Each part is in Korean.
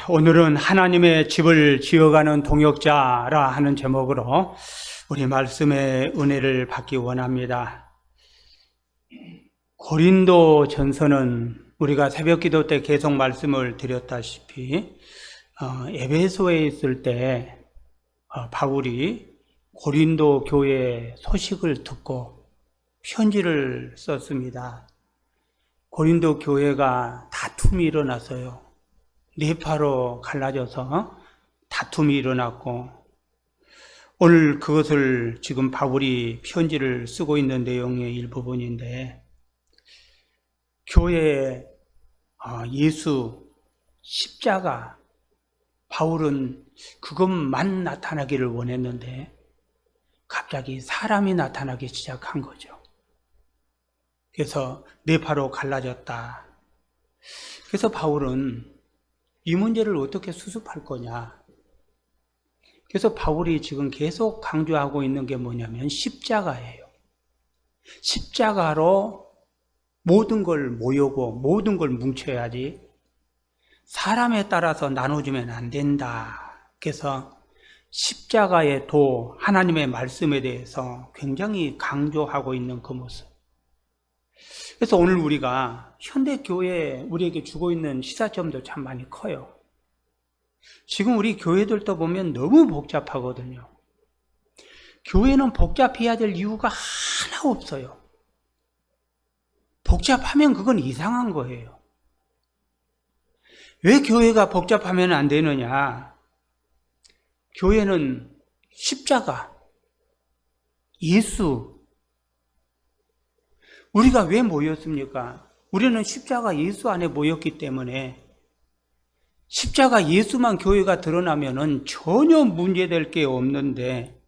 오늘은 하나님의 집을 지어가는 동역자라 하는 제목으로 우리 말씀의 은혜를 받기 원합니다. 고린도 전서는 우리가 새벽 기도 때 계속 말씀을 드렸다시피 에베소에 있을 때 바울이 고린도 교회의 소식을 듣고 편지를 썼습니다. 고린도 교회가 다툼이 일어났어요. 네파로 갈라져서 다툼이 일어났고, 오늘 그것을 지금 바울이 편지를 쓰고 있는 내용의 일부분인데, 교회에 예수 십자가, 바울은 그것만 나타나기를 원했는데 갑자기 사람이 나타나기 시작한 거죠. 그래서 네파로 갈라졌다. 그래서 바울은 이 문제를 어떻게 수습할 거냐. 그래서 바울이 지금 계속 강조하고 있는 게 뭐냐면 십자가예요. 십자가로 모든 걸 모으고 모든 걸 뭉쳐야지 사람에 따라서 나눠주면 안 된다. 그래서 십자가의 도, 하나님의 말씀에 대해서 굉장히 강조하고 있는 그 모습. 그래서 오늘 우리가 현대교회에 우리에게 주고 있는 시사점도 참 많이 커요. 지금 우리 교회들도 보면 너무 복잡하거든요. 교회는 복잡해야 될 이유가 하나 없어요. 복잡하면 그건 이상한 거예요. 왜 교회가 복잡하면 안 되느냐? 교회는 십자가, 예수, 우리가 왜 모였습니까? 우리는 십자가 예수 안에 모였기 때문에 십자가 예수만 교회가 드러나면은 전혀 문제될 게 없는데,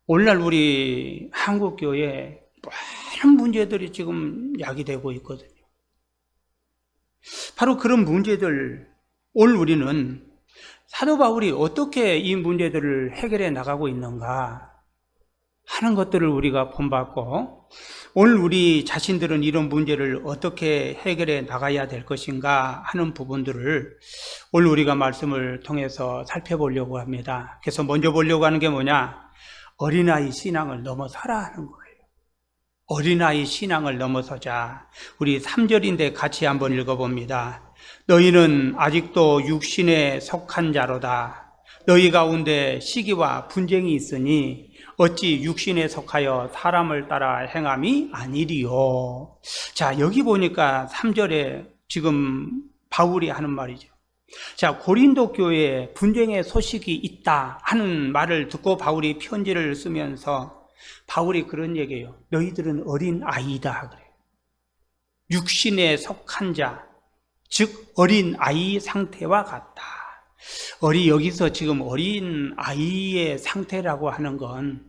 오늘날 우리 한국교회에 많은 문제들이 지금 야기되고 있거든요. 바로 그런 문제들, 오늘 우리는 사도 바울이 어떻게 이 문제들을 해결해 나가고 있는가 하는 것들을 우리가 본받고, 오늘 우리 자신들은 이런 문제를 어떻게 해결해 나가야 될 것인가 하는 부분들을 오늘 우리가 말씀을 통해서 살펴보려고 합니다. 그래서 먼저 보려고 하는 게 뭐냐? 어린아이 신앙을 넘어서라 하는 거예요. 어린아이 신앙을 넘어서자. 우리 3절인데 같이 한번 읽어봅니다. 너희는 아직도 육신에 속한 자로다. 너희 가운데 시기와 분쟁이 있으니 어찌 육신에 속하여 사람을 따라 행함이 아니리요. 자, 여기 보니까 3절에 지금 바울이 하는 말이죠. 자, 고린도 교회에 분쟁의 소식이 있다 하는 말을 듣고 바울이 편지를 쓰면서 바울이 그런 얘기예요. 너희들은 어린 아이다 그래요. 육신에 속한 자, 즉 어린 아이 상태와 같다. 여기서 지금 어린 아이의 상태라고 하는 건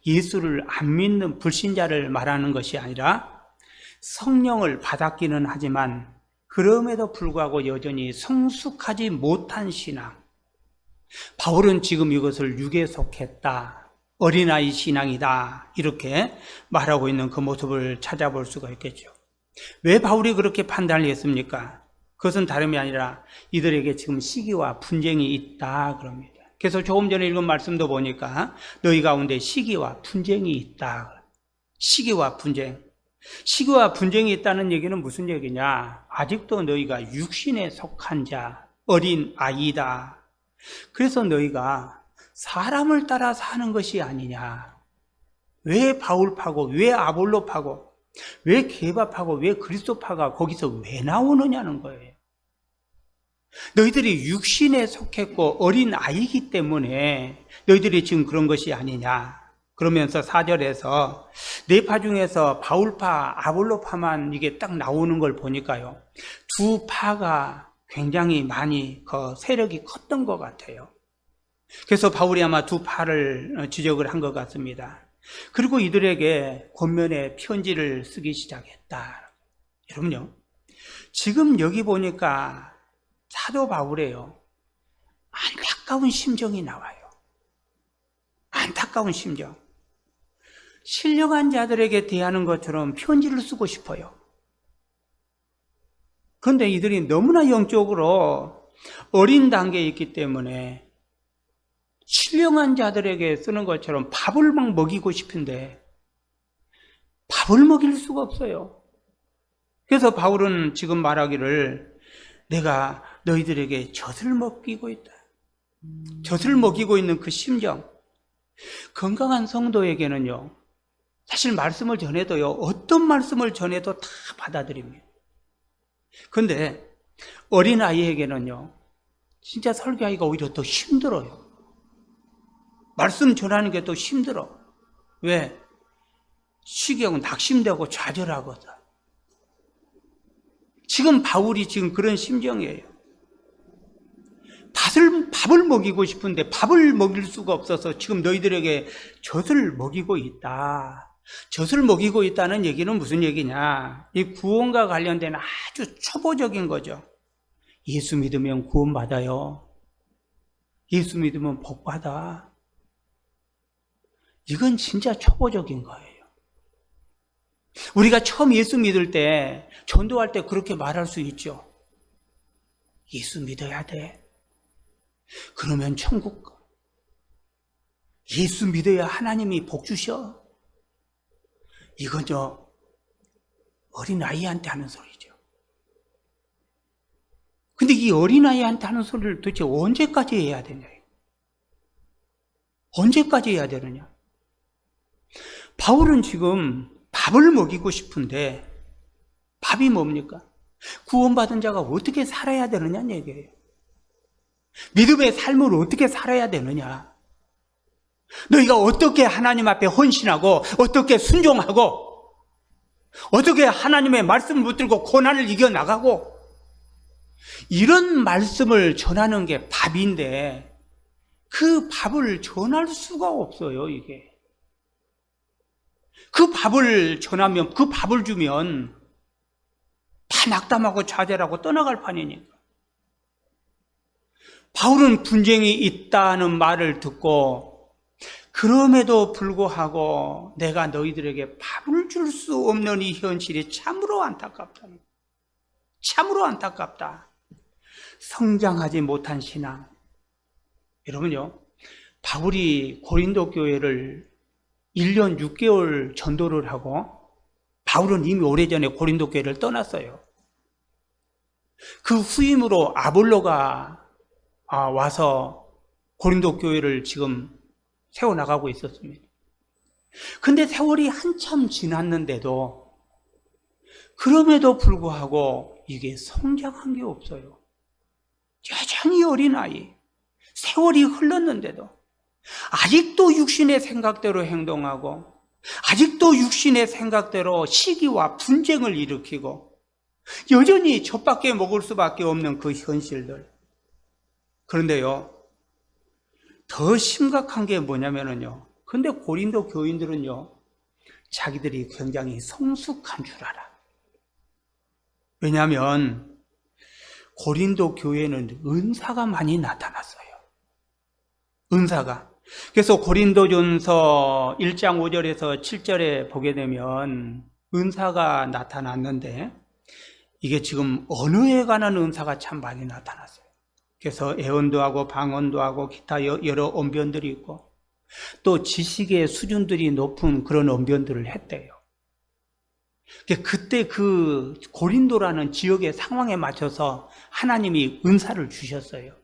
예수를 안 믿는 불신자를 말하는 것이 아니라 성령을 받았기는 하지만 그럼에도 불구하고 여전히 성숙하지 못한 신앙. 바울은 지금 이것을 육에 속했다. 어린아이 신앙이다. 이렇게 말하고 있는 그 모습을 찾아볼 수가 있겠죠. 왜 바울이 그렇게 판단을 했습니까? 그것은 다름이 아니라 이들에게 지금 시기와 분쟁이 있다 그럽니다. 그래서 조금 전에 읽은 말씀도 보니까 너희 가운데 시기와 분쟁이 있다. 시기와 분쟁. 시기와 분쟁이 있다는 얘기는 무슨 얘기냐? 아직도 너희가 육신에 속한 자, 어린 아이다. 그래서 너희가 사람을 따라 사는 것이 아니냐? 왜 바울파고, 왜 아볼로파고, 왜 게바파고, 왜 그리스도파가 거기서 왜 나오느냐는 거예요. 너희들이 육신에 속했고 어린 아이이기 때문에 너희들이 지금 그런 것이 아니냐. 그러면서 4절에서 네파 중에서 바울파, 아볼로파만 이게 딱 나오는 걸 보니까요, 두 파가 굉장히 많이 그 세력이 컸던 것 같아요. 그래서 바울이 아마 두 파를 지적을 한 것 같습니다. 그리고 이들에게 권면의 편지를 쓰기 시작했다. 여러분요, 지금 여기 보니까 사도 바울이에요. 안타까운 심정이 나와요. 안타까운 심정. 신령한 자들에게 대하는 것처럼 편지를 쓰고 싶어요. 그런데 이들이 너무나 영적으로 어린 단계에 있기 때문에 신령한 자들에게 쓰는 것처럼 밥을 막 먹이고 싶은데 밥을 먹일 수가 없어요. 그래서 바울은 지금 말하기를 내가 너희들에게 젖을 먹이고 있다. 젖을 먹이고 있는 그 심정. 건강한 성도에게는요, 사실 말씀을 전해도요, 어떤 말씀을 전해도 다 받아들입니다. 근데 어린아이에게는요, 진짜 설교하기가 오히려 더 힘들어요. 말씀 전하는 게 더 힘들어. 왜? 시경 낙심되고 좌절하거든. 지금 바울이 지금 그런 심정이에요. 밥을 먹이고 싶은데 밥을 먹일 수가 없어서 지금 너희들에게 젖을 먹이고 있다. 젖을 먹이고 있다는 얘기는 무슨 얘기냐? 이 구원과 관련된 아주 초보적인 거죠. 예수 믿으면 구원받아요. 예수 믿으면 복받아. 이건 진짜 초보적인 거예요. 우리가 처음 예수 믿을 때, 전도할 때 그렇게 말할 수 있죠. 예수 믿어야 돼. 그러면 천국 가. 예수 믿어야 하나님이 복 주셔. 이건요, 어린아이한테 하는 소리죠. 근데 이 어린아이한테 하는 소리를 도대체 언제까지 해야 되냐? 언제까지 해야 되느냐? 바울은 지금 밥을 먹이고 싶은데 밥이 뭡니까? 구원받은 자가 어떻게 살아야 되느냐는 얘기예요. 믿음의 삶을 어떻게 살아야 되느냐? 너희가 어떻게 하나님 앞에 헌신하고 어떻게 순종하고 어떻게 하나님의 말씀을 붙들고 고난을 이겨나가고 이런 말씀을 전하는 게 밥인데 그 밥을 전할 수가 없어요. 이게 그 밥을 전하면 그 밥을 주면 다 낙담하고 좌절하고 떠나갈 판이니까. 바울은 분쟁이 있다는 말을 듣고 그럼에도 불구하고 내가 너희들에게 밥을 줄 수 없는 이 현실이 참으로 안타깝다. 참으로 안타깝다. 성장하지 못한 신앙. 여러분요, 바울이 고린도 교회를 1년 6개월 전도를 하고 바울은 이미 오래전에 고린도 교회를 떠났어요. 그 후임으로 아볼로가 와서 고린도 교회를 지금 세워나가고 있었습니다. 근데 세월이 한참 지났는데도 그럼에도 불구하고 이게 성장한 게 없어요. 여전히 어린아이. 세월이 흘렀는데도 아직도 육신의 생각대로 행동하고 아직도 육신의 생각대로 시기와 분쟁을 일으키고 여전히 젖밖에 먹을 수밖에 없는 그 현실들. 그런데요, 더 심각한 게 뭐냐면요, 근데 고린도 교인들은요, 자기들이 굉장히 성숙한 줄 알아. 왜냐하면 고린도 교회는 은사가 많이 나타났어요. 은사가. 그래서 고린도전서 1장 5절에서 7절에 보게 되면 은사가 나타났는데 이게 지금 언어에 관한 은사가 참 많이 나타났어요. 그래서 애언도 하고 방언도 하고 기타 여러 언변들이 있고 또 지식의 수준들이 높은 그런 언변들을 했대요. 그때 그 고린도라는 지역의 상황에 맞춰서 하나님이 은사를 주셨어요.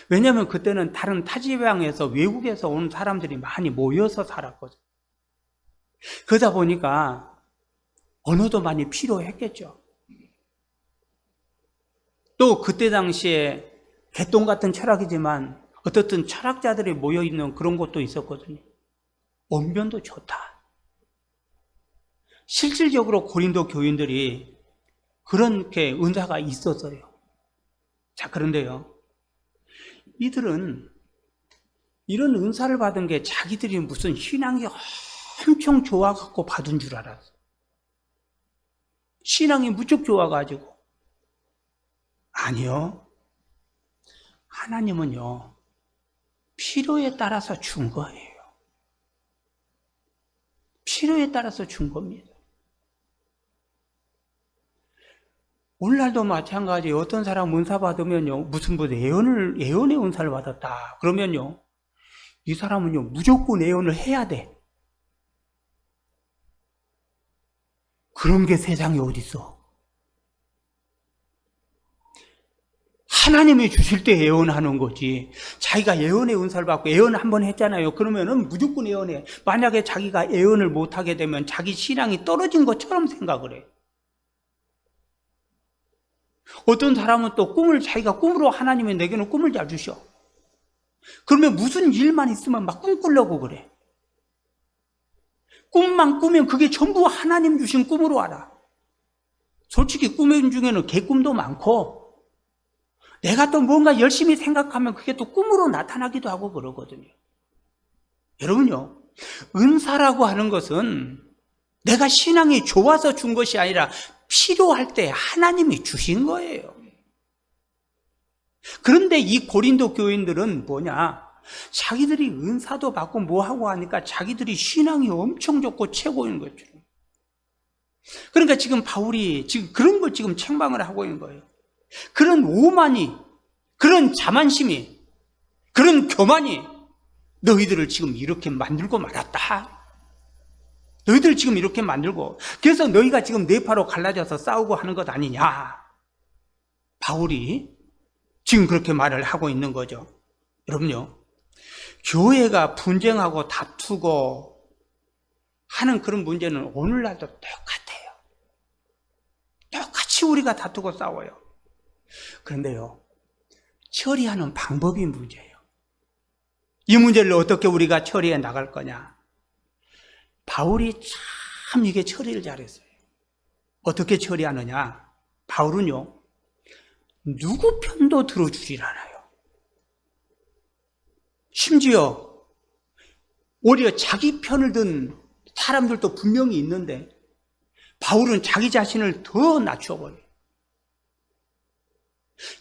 왜냐하면 그때는 다른 타지방에서 외국에서 온 사람들이 많이 모여서 살았거든요. 그러다 보니까 언어도 많이 필요했겠죠. 또 그때 당시에 개똥 같은 철학이지만 어떻든 철학자들이 모여있는 그런 곳도 있었거든요. 언변도 좋다. 실질적으로 고린도 교인들이 그렇게 은사가 있었어요. 자, 그런데요, 이들은 이런 은사를 받은 게 자기들이 무슨 신앙이 엄청 좋아갖고 받은 줄 알았어. 신앙이 무척 좋아가지고. 아니요. 하나님은요, 필요에 따라서 준 거예요. 필요에 따라서 준 겁니다. 오늘날도 마찬가지. 어떤 사람 은사 받으면요, 무슨 예언의 은사를 받았다 그러면요, 이 사람은요 무조건 예언을 해야 돼. 그런 게 세상에 어디 있어? 하나님이 주실 때 예언하는 거지. 자기가 예언의 은사를 받고 예언 한번 했잖아요. 그러면은 무조건 예언해. 만약에 자기가 예언을 못하게 되면 자기 신앙이 떨어진 것처럼 생각을 해. 어떤 사람은 또 자기가 꿈으로 하나님이 내게는 꿈을 잘 주셔. 그러면 무슨 일만 있으면 막 꿈꾸려고 그래. 꿈만 꾸면 그게 전부 하나님 주신 꿈으로 알아. 솔직히 꿈 중에는 개꿈도 많고, 내가 또 뭔가 열심히 생각하면 그게 또 꿈으로 나타나기도 하고 그러거든요. 여러분요, 은사라고 하는 것은 내가 신앙이 좋아서 준 것이 아니라 필요할 때 하나님이 주신 거예요. 그런데 이 고린도 교인들은 뭐냐? 자기들이 은사도 받고 뭐하고 하니까 자기들이 신앙이 엄청 좋고 최고인 거죠. 그러니까 지금 바울이 지금 그런 걸 지금 책망을 하고 있는 거예요. 그런 오만이, 그런 자만심이, 그런 교만이 너희들을 지금 이렇게 만들고 말았다. 너희들 지금 이렇게 만들고, 그래서 너희가 지금 뇌파로 갈라져서 싸우고 하는 것 아니냐. 바울이 지금 그렇게 말을 하고 있는 거죠. 여러분요, 교회가 분쟁하고 다투고 하는 그런 문제는 오늘날도 똑같아요. 똑같이 우리가 다투고 싸워요. 그런데요, 처리하는 방법이 문제예요. 이 문제를 어떻게 우리가 처리해 나갈 거냐? 바울이 참 이게 처리를 잘했어요. 어떻게 처리하느냐? 바울은요, 누구 편도 들어주질 않아요. 심지어 오히려 자기 편을 든 사람들도 분명히 있는데 바울은 자기 자신을 더 낮춰버려요.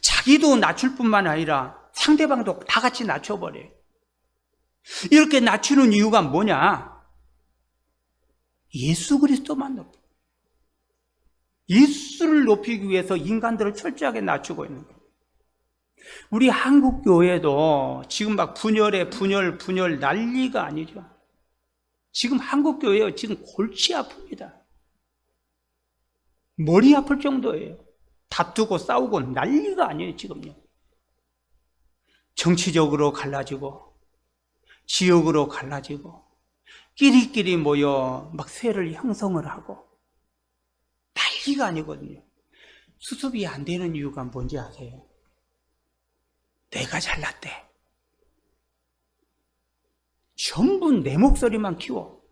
자기도 낮출 뿐만 아니라 상대방도 다 같이 낮춰버려요. 이렇게 낮추는 이유가 뭐냐? 예수 그리스도만 높여. 예수를 높이기 위해서 인간들을 철저하게 낮추고 있는 거예요. 우리 한국 교회도 지금 막 분열 난리가 아니죠. 지금 한국 교회요, 지금 골치 아픕니다. 머리 아플 정도예요. 다투고 싸우고 난리가 아니에요, 지금요. 정치적으로 갈라지고, 지역으로 갈라지고, 끼리끼리 모여 막 세를 형성을 하고, 난리가 아니거든요. 수습이 안 되는 이유가 뭔지 아세요? 내가 잘났대. 전부 내 목소리만 키워.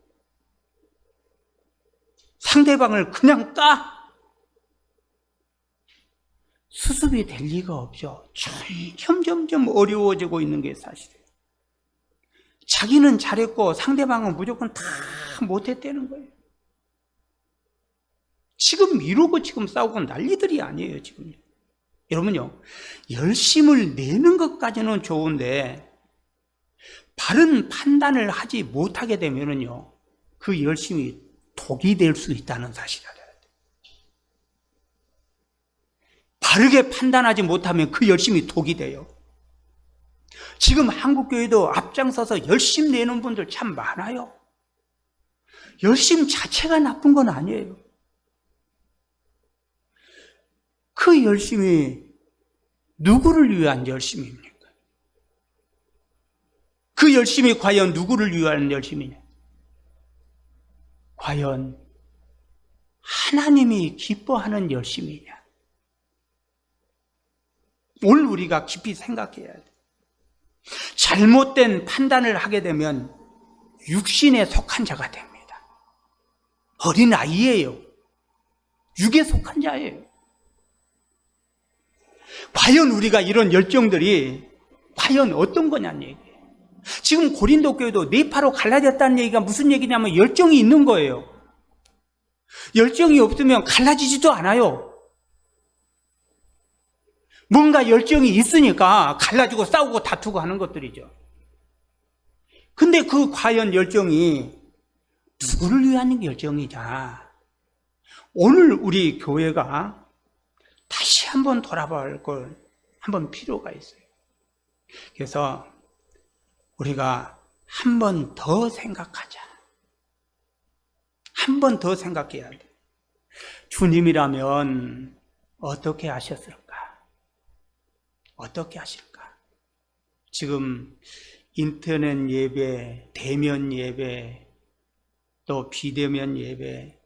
상대방을 그냥 까. 수습이 될 리가 없죠. 점점 어려워지고 있는 게 사실이에요. 자기는 잘했고 상대방은 무조건 다 못했다는 거예요. 지금 이러고 지금 싸우고 난리들이 아니에요, 지금. 여러분요, 열심을 내는 것까지는 좋은데 바른 판단을 하지 못하게 되면은요, 그 열심이 독이 될 수 있다는 사실을 알아야 돼요. 바르게 판단하지 못하면 그 열심이 독이 돼요. 지금 한국교회도 앞장서서 열심 내는 분들 참 많아요. 열심 자체가 나쁜 건 아니에요. 그 열심이 누구를 위한 열심입니까? 그 열심이 과연 누구를 위한 열심이냐? 과연 하나님이 기뻐하는 열심이냐? 오늘 우리가 깊이 생각해야 돼. 잘못된 판단을 하게 되면 육신에 속한 자가 됩니다. 어린 아이예요. 육에 속한 자예요. 과연 우리가 이런 열정들이 과연 어떤 거냐는 얘기예요. 지금 고린도 교회도 뇌파로 갈라졌다는 얘기가 무슨 얘기냐면 열정이 있는 거예요. 열정이 없으면 갈라지지도 않아요. 뭔가 열정이 있으니까 갈라지고 싸우고 다투고 하는 것들이죠. 근데 그 과연 열정이 누구를 위한 열정이냐? 오늘 우리 교회가 다시 한번 돌아볼 걸 한번 필요가 있어요. 그래서 우리가 한 번 더 생각하자. 한 번 더 생각해야 돼. 주님이라면 어떻게 하셨을까? 어떻게 하실까? 지금 인터넷 예배, 대면 예배, 또 비대면 예배,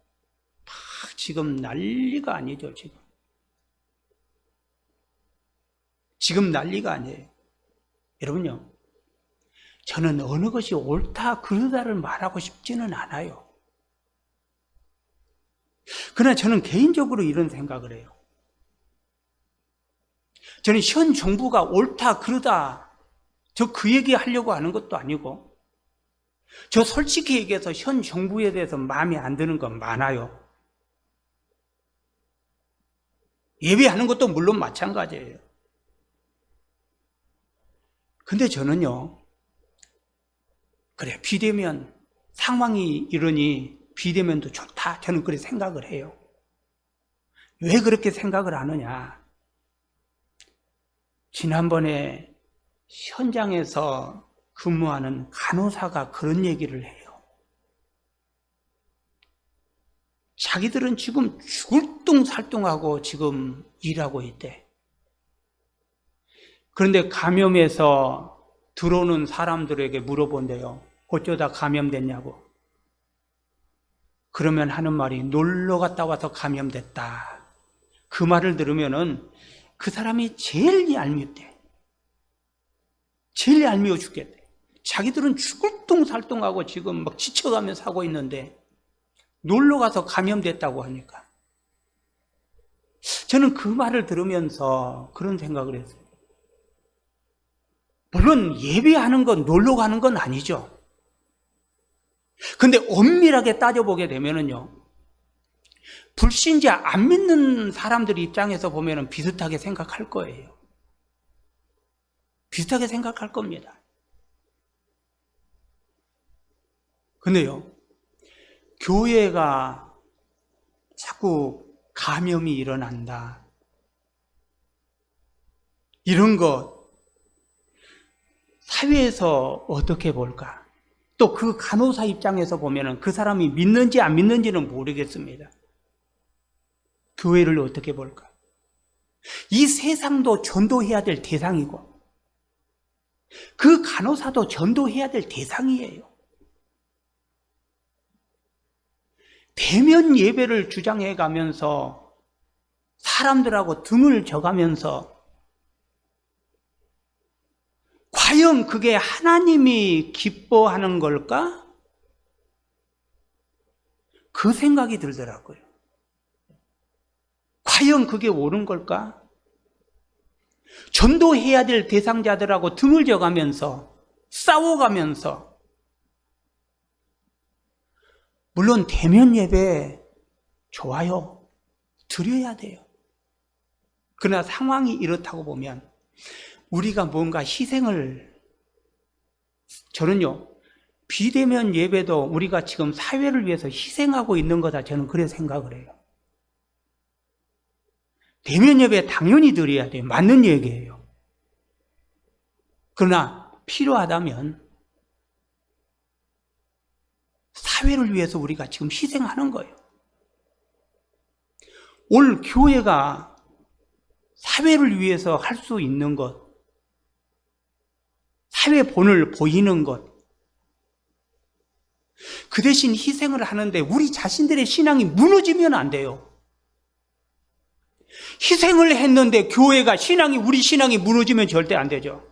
막 지금 난리가 아니죠, 지금 난리가 아니에요. 여러분요, 저는 어느 것이 옳다, 그르다를 말하고 싶지는 않아요. 그러나 저는 개인적으로 이런 생각을 해요. 저는 현 정부가 옳다, 그르다, 저 그 얘기 하려고 하는 것도 아니고, 저 솔직히 얘기해서 현 정부에 대해서 마음에 안 드는 건 많아요. 예배하는 것도 물론 마찬가지예요. 근데 저는요, 그래, 비대면 상황이 이러니 비대면도 좋다. 저는 그렇게 생각을 해요. 왜 그렇게 생각을 하느냐? 지난번에 현장에서 근무하는 간호사가 그런 얘기를 해요. 자기들은 지금 죽을 뚱살뚱하고 지금 일하고 있대. 그런데 감염해서 들어오는 사람들에게 물어본대요. 어쩌다 감염됐냐고. 그러면 하는 말이 놀러 갔다 와서 감염됐다. 그 말을 들으면은 그 사람이 제일 얄밉대. 제일 얄미워 죽겠대. 자기들은 죽을 뚱살뚱하고 지금 막 지쳐가며 사고 있는데 놀러 가서 감염됐다고 하니까. 저는 그 말을 들으면서 그런 생각을 했어요. 물론 예배하는 건 놀러 가는 건 아니죠. 근데 엄밀하게 따져보게 되면은요, 불신자 안 믿는 사람들 입장에서 보면은 비슷하게 생각할 거예요. 비슷하게 생각할 겁니다. 근데요, 교회가 자꾸 감염이 일어난다. 이런 것 사회에서 어떻게 볼까? 또 그 간호사 입장에서 보면은 그 사람이 믿는지 안 믿는지는 모르겠습니다. 교회를 어떻게 볼까? 이 세상도 전도해야 될 대상이고 그 간호사도 전도해야 될 대상이에요. 대면 예배를 주장해 가면서 사람들하고 등을 져가면서 과연 그게 하나님이 기뻐하는 걸까? 그 생각이 들더라고요. 과연 그게 옳은 걸까? 전도해야 될 대상자들하고 등을 져가면서 싸워가면서, 물론 대면 예배 좋아요. 드려야 돼요. 그러나 상황이 이렇다고 보면 우리가 뭔가 희생을, 저는요, 비대면 예배도 우리가 지금 사회를 위해서 희생하고 있는 거다, 저는 그래 생각을 해요. 대면 예배 당연히 드려야 돼요. 맞는 얘기예요. 그러나 필요하다면 사회를 위해서 우리가 지금 희생하는 거예요. 올 교회가 사회를 위해서 할 수 있는 것, 사회 본을 보이는 것, 그 대신 희생을 하는데 우리 자신들의 신앙이 무너지면 안 돼요. 희생을 했는데 교회가 우리 신앙이 무너지면 절대 안 되죠.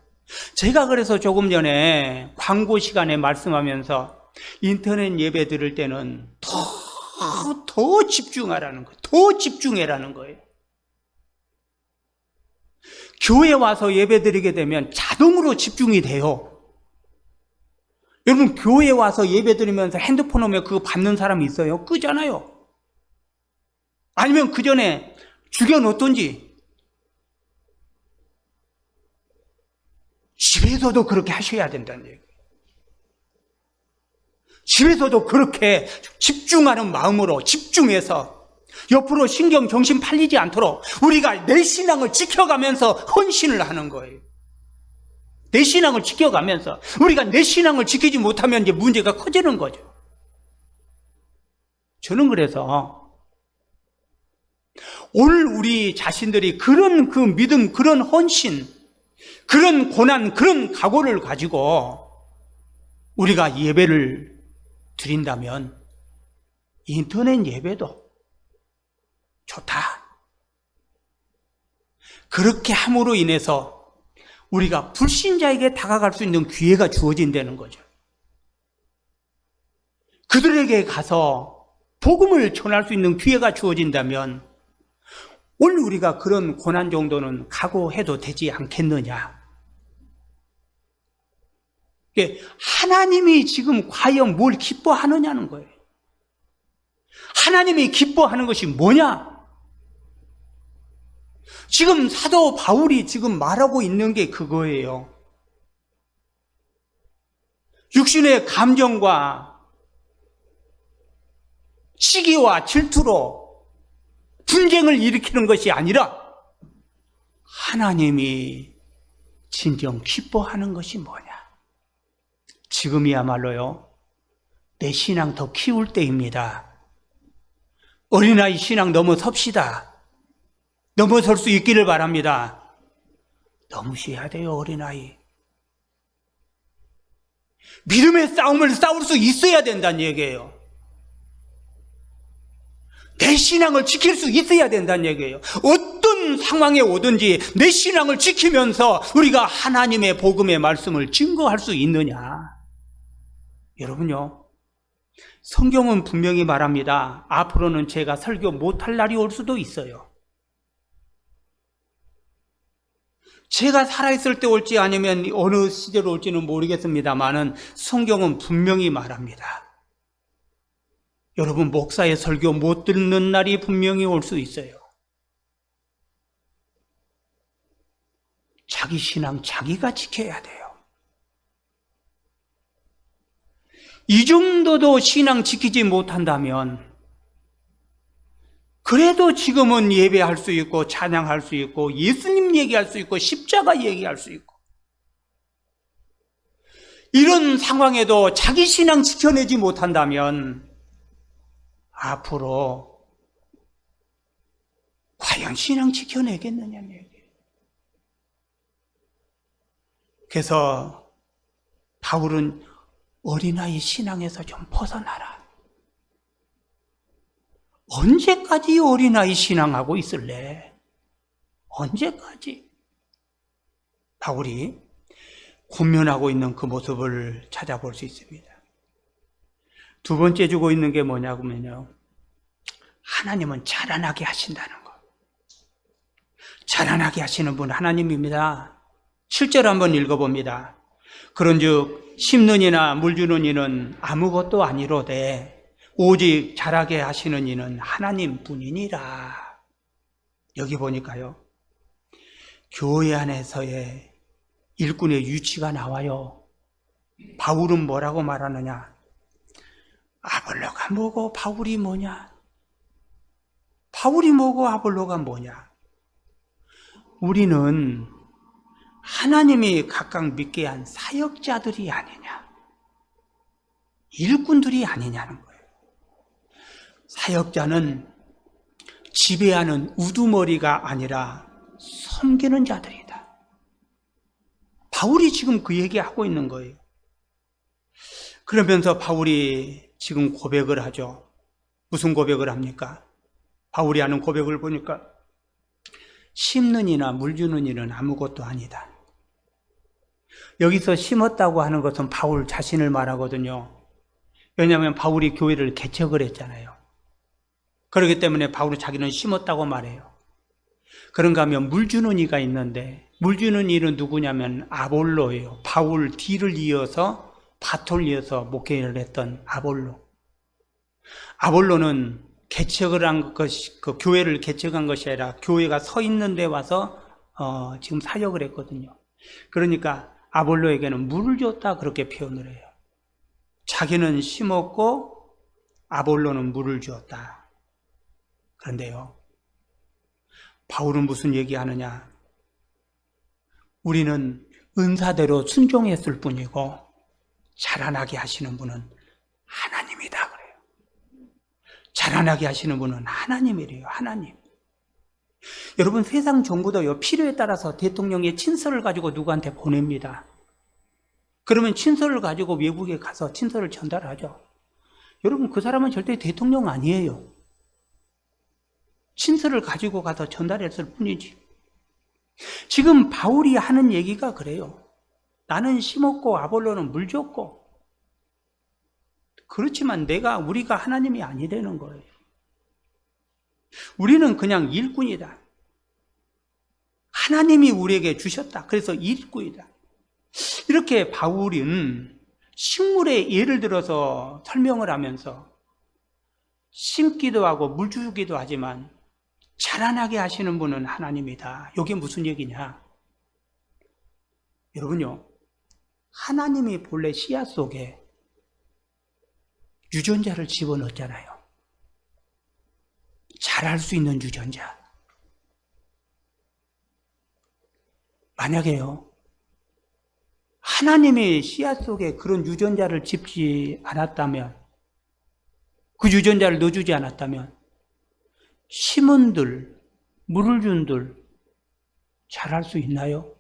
제가 그래서 조금 전에 광고 시간에 말씀하면서 인터넷 예배 드릴 때는 더 집중하라는 거예요. 더 집중해라는 거예요. 교회 와서 예배 드리게 되면 자동으로 집중이 돼요. 여러분, 교회 와서 예배 드리면서 핸드폰 오면 그거 받는 사람이 있어요? 끄잖아요. 아니면 그 전에 죽여놓던지. 집에서도 그렇게 하셔야 된다는 얘기예요. 집에서도 그렇게 집중하는 마음으로 집중해서 옆으로 신경 정신 팔리지 않도록 우리가 내 신앙을 지켜가면서 헌신을 하는 거예요. 내 신앙을 지켜가면서 우리가 내 신앙을 지키지 못하면 이제 문제가 커지는 거죠. 저는 그래서 오늘 우리 자신들이 그런 그 믿음, 그런 헌신, 그런 고난, 그런 각오를 가지고 우리가 예배를 드린다면 인터넷 예배도 좋다. 그렇게 함으로 인해서 우리가 불신자에게 다가갈 수 있는 기회가 주어진다는 거죠. 그들에게 가서 복음을 전할 수 있는 기회가 주어진다면 오늘 우리가 그런 고난 정도는 각오해도 되지 않겠느냐. 하나님이 지금 과연 뭘 기뻐하느냐는 거예요. 하나님이 기뻐하는 것이 뭐냐? 지금 사도 바울이 지금 말하고 있는 게 그거예요. 육신의 감정과 시기와 질투로 분쟁을 일으키는 것이 아니라 하나님이 진정 기뻐하는 것이 뭐냐? 지금이야말로요, 내 신앙 더 키울 때입니다. 어린아이 신앙 넘어섭시다. 넘어설 수 있기를 바랍니다. 넘으셔야 돼요, 어린아이. 믿음의 싸움을 싸울 수 있어야 된다는 얘기예요. 내 신앙을 지킬 수 있어야 된다는 얘기예요. 어떤 상황에 오든지 내 신앙을 지키면서 우리가 하나님의 복음의 말씀을 증거할 수 있느냐. 여러분요, 성경은 분명히 말합니다. 앞으로는 제가 설교 못할 날이 올 수도 있어요. 제가 살아있을 때 올지 아니면 어느 시대로 올지는 모르겠습니다만은 성경은 분명히 말합니다. 여러분, 목사의 설교 못 듣는 날이 분명히 올 수 있어요. 자기 신앙 자기가 지켜야 돼요. 이 정도도 신앙 지키지 못한다면 그래도 지금은 예배할 수 있고 찬양할 수 있고 예수님 얘기할 수 있고 십자가 얘기할 수 있고 이런 상황에도 자기 신앙 지켜내지 못한다면 앞으로 과연 신앙 지켜내겠느냐는 얘기예요. 그래서 바울은 어린아이 신앙에서 좀 벗어나라. 언제까지 어린아이 신앙하고 있을래? 언제까지? 바울이 군면하고 있는 그 모습을 찾아볼 수 있습니다. 두 번째 주고 있는 게 뭐냐면요, 하나님은 자라나게 하신다는 거. 자라나게 하시는 분 하나님입니다. 7절 한번 읽어봅니다. 그런즉 심는 이나 물주는 이는 아무것도 아니로되 오직 자라게 하시는 이는 하나님 뿐이니라. 여기 보니까요, 교회 안에서의 일꾼의 유치가 나와요. 바울은 뭐라고 말하느냐? 아볼로가 뭐고 바울이 뭐냐? 바울이 뭐고 아볼로가 뭐냐? 우리는 하나님이 각각 믿게 한 사역자들이 아니냐, 일꾼들이 아니냐는 거예요. 사역자는 지배하는 우두머리가 아니라 섬기는 자들이다. 바울이 지금 그 얘기하고 있는 거예요. 그러면서 바울이 지금 고백을 하죠. 무슨 고백을 합니까? 바울이 하는 고백을 보니까 심는 이나 물 주는 일은 아무것도 아니다. 여기서 심었다고 하는 것은 바울 자신을 말하거든요. 왜냐하면 바울이 교회를 개척을 했잖아요. 그렇기 때문에 바울이 자기는 심었다고 말해요. 그런가 하면 물 주는 이가 있는데, 물 주는 이는 누구냐면 아볼로예요. 바울 뒤를 이어서 바톨 이어서 목회를 했던 아볼로. 아볼로는 개척을 한 것이, 그 교회를 개척한 것이 아니라 교회가 서 있는 데 와서 지금 사역을 했거든요. 그러니까 아볼로에게는 물을 줬다, 그렇게 표현을 해요. 자기는 심었고 아볼로는 물을 주었다. 그런데요, 바울은 무슨 얘기하느냐? 우리는 은사대로 순종했을 뿐이고 자라나게 하시는 분은 하나님이다 그래요. 자라나게 하시는 분은 하나님이래요. 하나님. 여러분, 세상 정부도요, 필요에 따라서 대통령의 친서를 가지고 누구한테 보냅니다. 그러면 친서를 가지고 외국에 가서 친서를 전달하죠. 여러분, 그 사람은 절대 대통령 아니에요. 친서를 가지고 가서 전달했을 뿐이지. 지금 바울이 하는 얘기가 그래요. 나는 심었고 아볼로는 물 줬고, 그렇지만 우리가 하나님이 아니라는 거예요. 우리는 그냥 일꾼이다. 하나님이 우리에게 주셨다. 그래서 일꾼이다. 이렇게 바울은 식물의 예를 들어서 설명을 하면서 심기도 하고 물 주기도 하지만 자라나게 하시는 분은 하나님이다. 이게 무슨 얘기냐? 여러분요, 하나님이 본래 씨앗 속에 유전자를 집어넣었잖아요. 자랄 수 있는 유전자. 만약에요, 하나님의 씨앗 속에 그런 유전자를 집지 않았다면, 그 유전자를 넣어주지 않았다면 심은들, 물을 준들 자랄 수 있나요?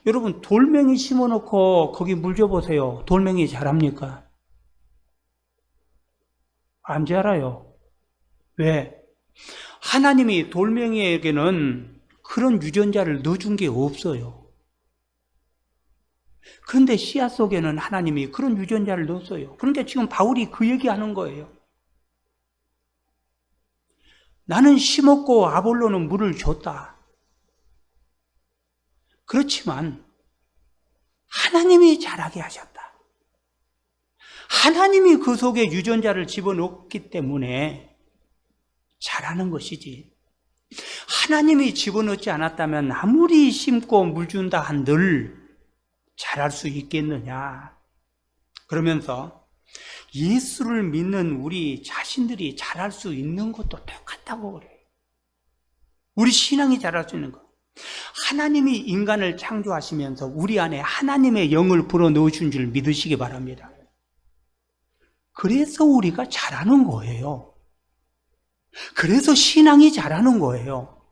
여러분, 돌멩이 심어놓고 거기 물 줘보세요. 돌멩이 자랍니까? 안 자라요. 왜? 하나님이 돌멩이에게는 그런 유전자를 넣어준 게 없어요. 그런데 씨앗 속에는 하나님이 그런 유전자를 넣었어요. 그런데 지금 바울이 그 얘기하는 거예요. 나는 심었고 아볼로는 물을 줬다. 그렇지만 하나님이 자라게 하셨다. 하나님이 그 속에 유전자를 집어넣기 때문에 자라는 것이지, 하나님이 집어넣지 않았다면 아무리 심고 물 준다 한들 자랄 수 있겠느냐. 그러면서 예수를 믿는 우리 자신들이 자랄 수 있는 것도 똑같다고 그래요. 우리 신앙이 자랄 수 있는 것. 하나님이 인간을 창조하시면서 우리 안에 하나님의 영을 불어넣으신 줄 믿으시기 바랍니다. 그래서 우리가 자라는 거예요. 그래서 신앙이 자라는 거예요.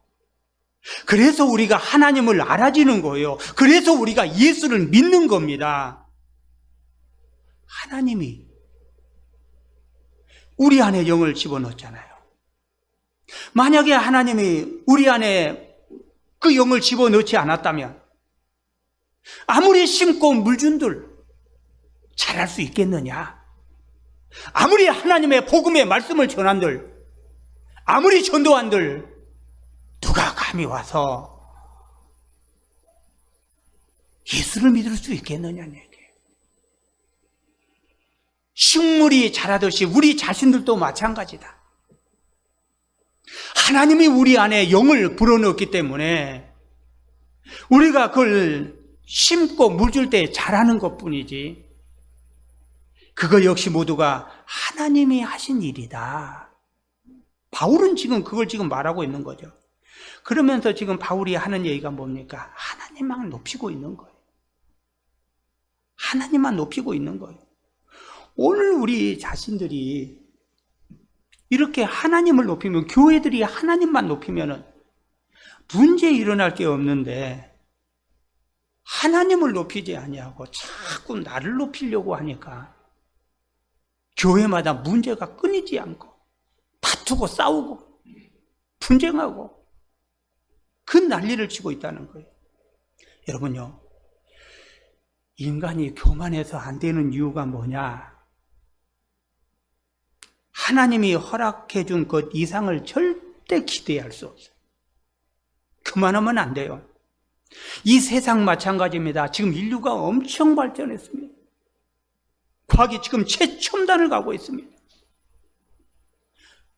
그래서 우리가 하나님을 알아지는 거예요. 그래서 우리가 예수를 믿는 겁니다. 하나님이 우리 안에 영을 집어넣었잖아요. 만약에 하나님이 우리 안에 그 영을 집어넣지 않았다면 아무리 심고 물 준들 자랄 수 있겠느냐? 아무리 하나님의 복음의 말씀을 전한들, 아무리 전도한들 누가 감히 와서 예수를 믿을 수 있겠느냐는 얘기예요. 식물이 자라듯이 우리 자신들도 마찬가지다. 하나님이 우리 안에 영을 불어넣었기 때문에 우리가 그걸 심고 물 줄 때 자라는 것뿐이지, 그거 역시 모두가 하나님이 하신 일이다. 바울은 지금 그걸 지금 말하고 있는 거죠. 그러면서 지금 바울이 하는 얘기가 뭡니까? 하나님만 높이고 있는 거예요. 하나님만 높이고 있는 거예요. 오늘 우리 자신들이 이렇게 하나님을 높이면, 교회들이 하나님만 높이면은 문제 일어날 게 없는데 하나님을 높이지 아니하고 자꾸 나를 높이려고 하니까 교회마다 문제가 끊이지 않고 다투고 싸우고 분쟁하고 그 난리를 치고 있다는 거예요. 여러분요, 인간이 교만해서 안 되는 이유가 뭐냐? 하나님이 허락해 준 것 이상을 절대 기대할 수 없어요. 그만하면 안 돼요. 이 세상 마찬가지입니다. 지금 인류가 엄청 발전했습니다. 과학이 지금 최첨단을 가고 있습니다.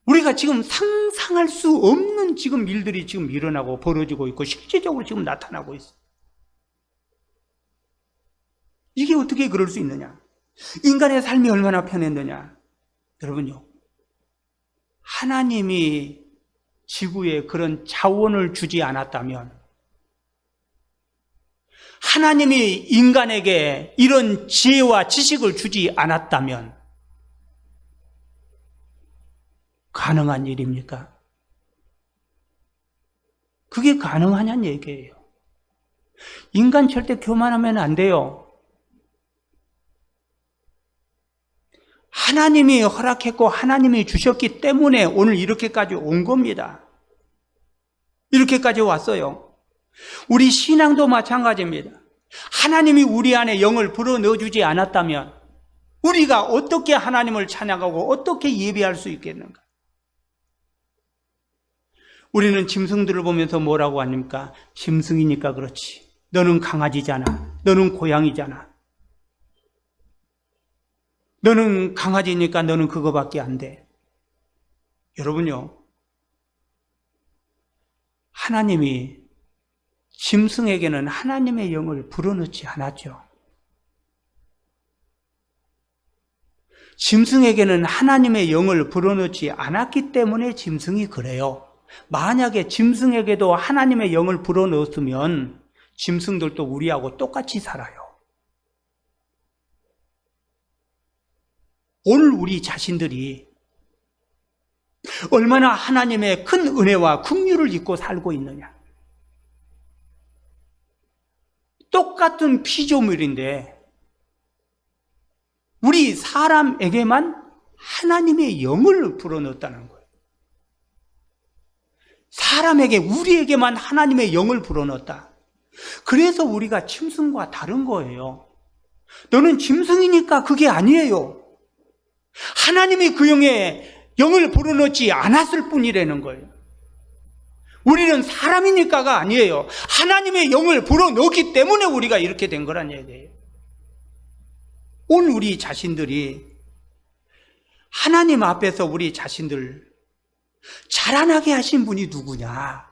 우리가 지금 상상할 수 없는 지금 일들이 지금 일어나고 벌어지고 있고 실질적으로 지금 나타나고 있어요. 이게 어떻게 그럴 수 있느냐? 인간의 삶이 얼마나 편했느냐? 여러분요, 하나님이 지구에 그런 자원을 주지 않았다면, 하나님이 인간에게 이런 지혜와 지식을 주지 않았다면 가능한 일입니까? 그게 가능하냐는 얘기예요. 인간 절대 교만하면 안 돼요. 하나님이 허락했고 하나님이 주셨기 때문에 오늘 이렇게까지 온 겁니다. 이렇게까지 왔어요. 우리 신앙도 마찬가지입니다. 하나님이 우리 안에 영을 불어넣어주지 않았다면 우리가 어떻게 하나님을 찬양하고 어떻게 예배할 수 있겠는가? 우리는 짐승들을 보면서 뭐라고 합니까? 짐승이니까 그렇지. 너는 강아지잖아. 너는 고양이잖아. 너는 강아지니까 너는 그거밖에 안 돼. 여러분요, 하나님이 짐승에게는 하나님의 영을 불어넣지 않았죠. 짐승에게는 하나님의 영을 불어넣지 않았기 때문에 짐승이 그래요. 만약에 짐승에게도 하나님의 영을 불어넣었으면 짐승들도 우리하고 똑같이 살아요. 오늘 우리 자신들이 얼마나 하나님의 큰 은혜와 긍휼을 입고 살고 있느냐. 똑같은 피조물인데 우리 사람에게만 하나님의 영을 불어넣었다는 거예요. 사람에게, 우리에게만 하나님의 영을 불어넣었다. 그래서 우리가 짐승과 다른 거예요. 너는 짐승이니까 그게 아니에요. 하나님이 그 영을 불어넣지 않았을 뿐이라는 거예요. 우리는 사람이니까가 아니에요. 하나님의 영을 불어넣기 때문에 우리가 이렇게 된 거란 얘기예요. 오늘 우리 자신들이 하나님 앞에서 우리 자신들 자라나게 하신 분이 누구냐?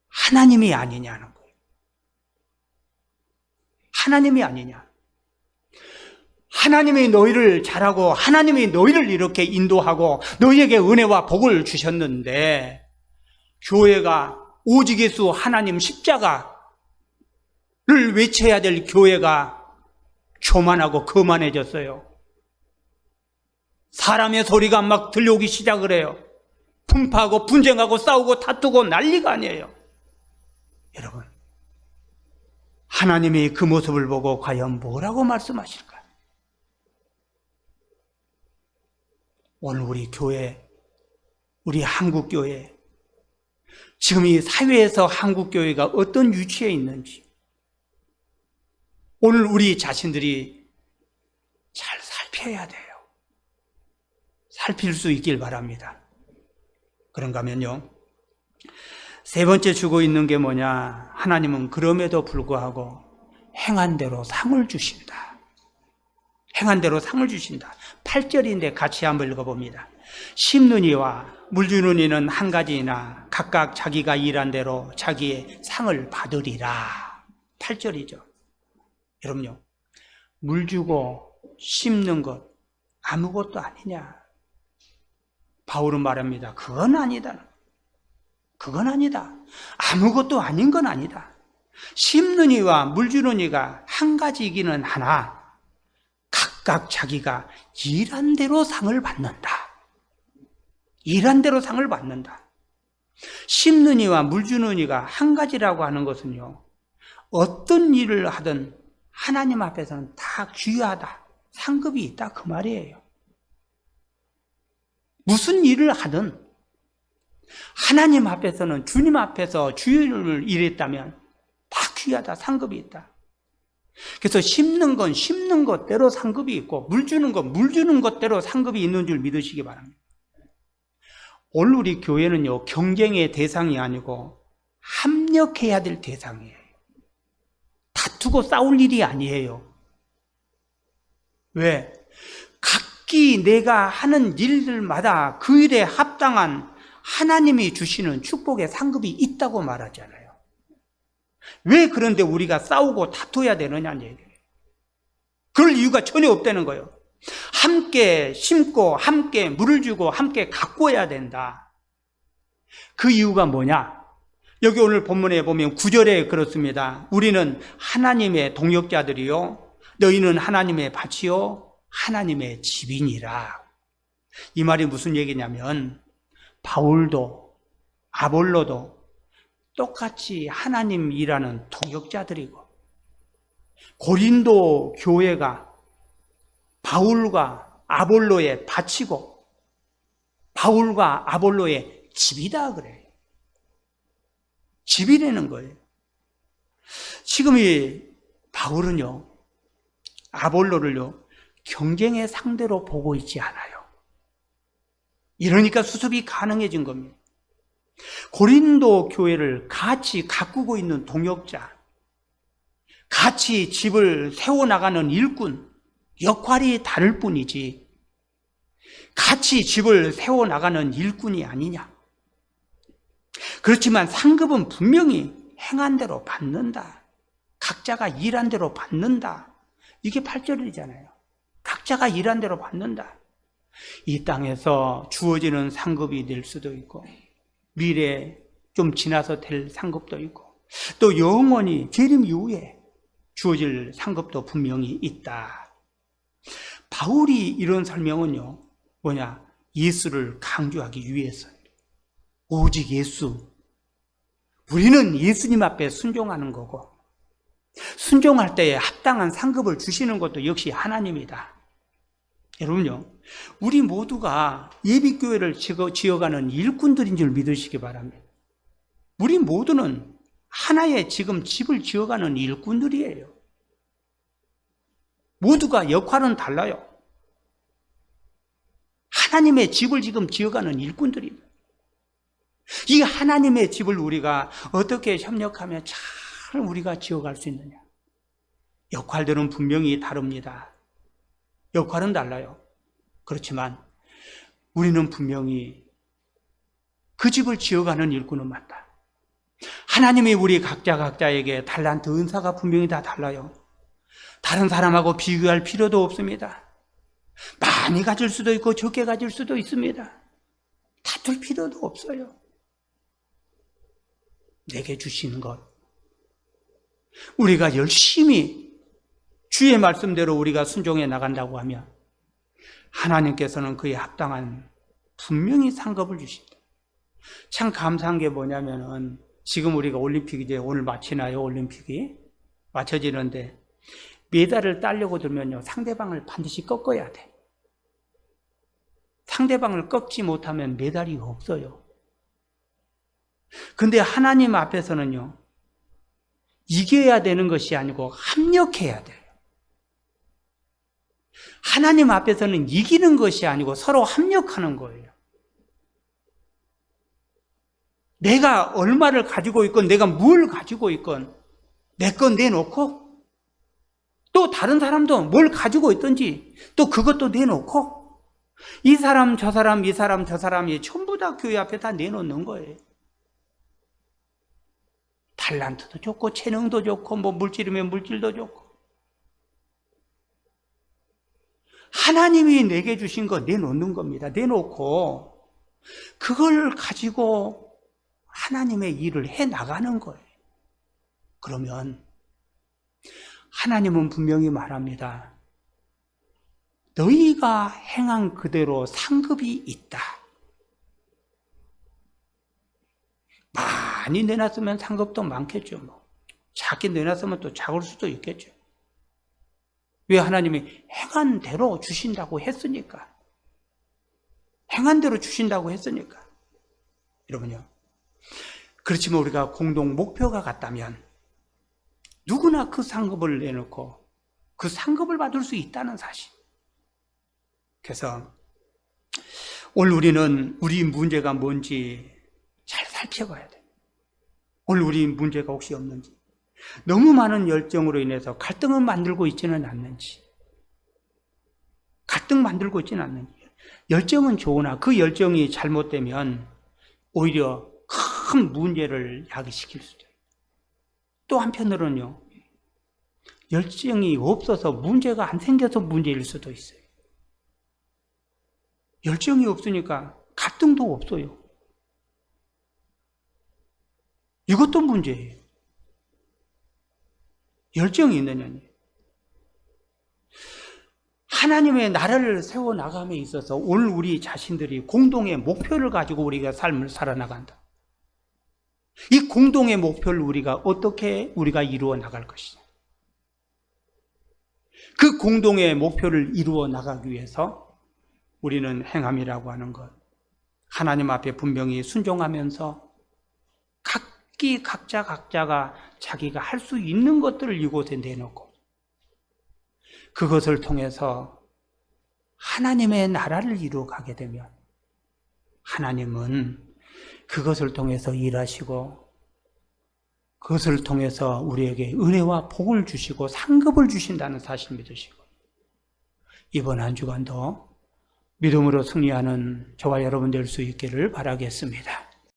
하나님이 아니냐는 거예요. 하나님이 아니냐? 하나님이 너희를 잘하고 하나님이 너희를 이렇게 인도하고 너희에게 은혜와 복을 주셨는데 교회가 오직 예수 하나님 십자가를 외쳐야 될 교회가 교만하고 거만해졌어요. 사람의 소리가 막 들려오기 시작을 해요. 분파하고 분쟁하고 싸우고 다투고 난리가 아니에요. 여러분, 하나님이 그 모습을 보고 과연 뭐라고 말씀하실까? 오늘 우리 교회, 우리 한국교회, 지금 이 사회에서 한국교회가 어떤 위치에 있는지 오늘 우리 자신들이 잘 살펴야 돼요. 살필 수 있길 바랍니다. 그런가 하면요, 세 번째 주고 있는 게 뭐냐? 하나님은 그럼에도 불구하고 행한 대로 상을 주신다. 행한 대로 상을 주신다. 8절인데 같이 한번 읽어봅니다. 심는 이와 물 주는 이는 한 가지이나 각각 자기가 일한 대로 자기의 상을 받으리라. 8절이죠. 여러분요, 물 주고 심는 것 아무것도 아니냐? 바울은 말합니다. 그건 아니다. 그건 아니다. 아무것도 아닌 건 아니다. 심는 이와 물 주는 이가 한 가지이기는 하나 각각 자기가 일한 대로 상을 받는다. 일한 대로 상을 받는다. 심는 이와 물 주는 이가 한 가지라고 하는 것은요, 어떤 일을 하든 하나님 앞에서는 다 귀하다. 상급이 있다. 그 말이에요. 무슨 일을 하든 하나님 앞에서는, 주님 앞에서 주일을 일했다면 다 귀하다. 상급이 있다. 그래서 심는 건 심는 것대로 상급이 있고 물 주는 건 물 주는 것대로 상급이 있는 줄 믿으시기 바랍니다. 오늘 우리 교회는요, 경쟁의 대상이 아니고 합력해야 될 대상이에요. 다투고 싸울 일이 아니에요. 왜? 각기 내가 하는 일들마다 그 일에 합당한 하나님이 주시는 축복의 상급이 있다고 말하잖아요. 왜 그런데 우리가 싸우고 다투어야 되느냐는 얘기예요. 그럴 이유가 전혀 없다는 거예요. 함께 심고 함께 물을 주고 함께 가꾸어야 된다. 그 이유가 뭐냐? 여기 오늘 본문에 보면 9절에 그렇습니다. 우리는 하나님의 동역자들이요 너희는 하나님의 밭이요 하나님의 집이니라. 이 말이 무슨 얘기냐면 바울도 아볼로도 똑같이 하나님 일하는 동역자들이고, 고린도 교회가 바울과 아볼로의 밭이고 바울과 아볼로의 집이다 그래요. 집이라는 거예요. 지금 이 바울은요 아볼로를요 경쟁의 상대로 보고 있지 않아요. 이러니까 수습이 가능해진 겁니다. 고린도 교회를 같이 가꾸고 있는 동역자, 같이 집을 세워나가는 일꾼, 역할이 다를 뿐이지 같이 집을 세워나가는 일꾼이 아니냐. 그렇지만 상급은 분명히 행한 대로 받는다. 각자가 일한 대로 받는다. 이게 8절이잖아요. 각자가 일한 대로 받는다. 이 땅에서 주어지는 상급이 될 수도 있고 미래에 좀 지나서 될 상급도 있고 또 영원히 재림 이후에 주어질 상급도 분명히 있다. 바울이 이런 설명은요 뭐냐? 예수를 강조하기 위해서예요. 오직 예수. 우리는 예수님 앞에 순종하는 거고 순종할 때에 합당한 상급을 주시는 것도 역시 하나님이다. 여러분요, 우리 모두가 예비교회를 지어가는 일꾼들인 줄 믿으시기 바랍니다. 우리 모두는 하나의 지금 집을 지어가는 일꾼들이에요. 모두가 역할은 달라요. 하나님의 집을 지금 지어가는 일꾼들입니다. 이 하나님의 집을 우리가 어떻게 협력하면 잘 우리가 지어갈 수 있느냐. 역할들은 분명히 다릅니다. 역할은 달라요. 그렇지만 우리는 분명히 그 집을 지어가는 일꾼은 맞다. 하나님이 우리 각자에게 달란트 은사가 분명히 다 달라요. 다른 사람하고 비교할 필요도 없습니다. 많이 가질 수도 있고 적게 가질 수도 있습니다. 다툴 필요도 없어요. 내게 주시는 것, 우리가 열심히 주의 말씀대로 우리가 순종해 나간다고 하면 하나님께서는 그에 합당한 분명히 상급을 주신다. 참 감사한 게 뭐냐면은 지금 우리가 올림픽 이제 오늘 마치나요? 올림픽이 마쳐지는데 메달을 따려고 들면요 상대방을 반드시 꺾어야 돼. 상대방을 꺾지 못하면 메달이 없어요. 근데 하나님 앞에서는요 이겨야 되는 것이 아니고 합력해야 돼요. 하나님 앞에서는 이기는 것이 아니고 서로 합력하는 거예요. 내가 얼마를 가지고 있건 내가 뭘 가지고 있건 내 건 내놓고 또 다른 사람도 뭘 가지고 있든지 또 그것도 내놓고 이 사람 저 사람 이 사람 저 사람이 전부 다 교회 앞에 다 내놓는 거예요. 달란트도 좋고 재능도 좋고 뭐 물질이면 물질도 좋고 하나님이 내게 주신 거 내놓는 겁니다. 내놓고 그걸 가지고 하나님의 일을 해나가는 거예요. 그러면 하나님은 분명히 말합니다. 너희가 행한 그대로 상급이 있다. 많이 내놨으면 상급도 많겠죠. 뭐. 작게 내놨으면 또 작을 수도 있겠죠. 왜? 하나님이 행한 대로 주신다고 했으니까. 행한 대로 주신다고 했으니까. 여러분요. 그렇지만 우리가 공동 목표가 같다면 누구나 그 상급을 내놓고 그 상급을 받을 수 있다는 사실. 그래서 오늘 우리는 우리 문제가 뭔지 잘 살펴봐야 돼. 오늘 우리 문제가 혹시 없는지, 너무 많은 열정으로 인해서 갈등을 만들고 있지는 않는지, 갈등 만들고 있지는 않는지. 열정은 좋으나 그 열정이 잘못되면 오히려 큰 문제를 야기시킬 수도 있어요. 또 한편으로는요, 열정이 없어서 문제가 안 생겨서 문제일 수도 있어요. 열정이 없으니까 갈등도 없어요. 이것도 문제예요. 열정이 있느냐니. 하나님의 나라를 세워나감에 있어서 오늘 우리 자신들이 공동의 목표를 가지고 우리가 삶을 살아나간다. 이 공동의 목표를 어떻게 우리가 이루어 나갈 것이냐. 그 공동의 목표를 이루어 나가기 위해서 우리는 행함이라고 하는 것, 하나님 앞에 분명히 순종하면서 각자가 자기가 할 수 있는 것들을 이곳에 내놓고 그것을 통해서 하나님의 나라를 이루어 가게 되면 하나님은 그것을 통해서 일하시고 그것을 통해서 우리에게 은혜와 복을 주시고 상급을 주신다는 사실 믿으시고 이번 한 주간도 믿음으로 승리하는 저와 여러분 될 수 있기를 바라겠습니다.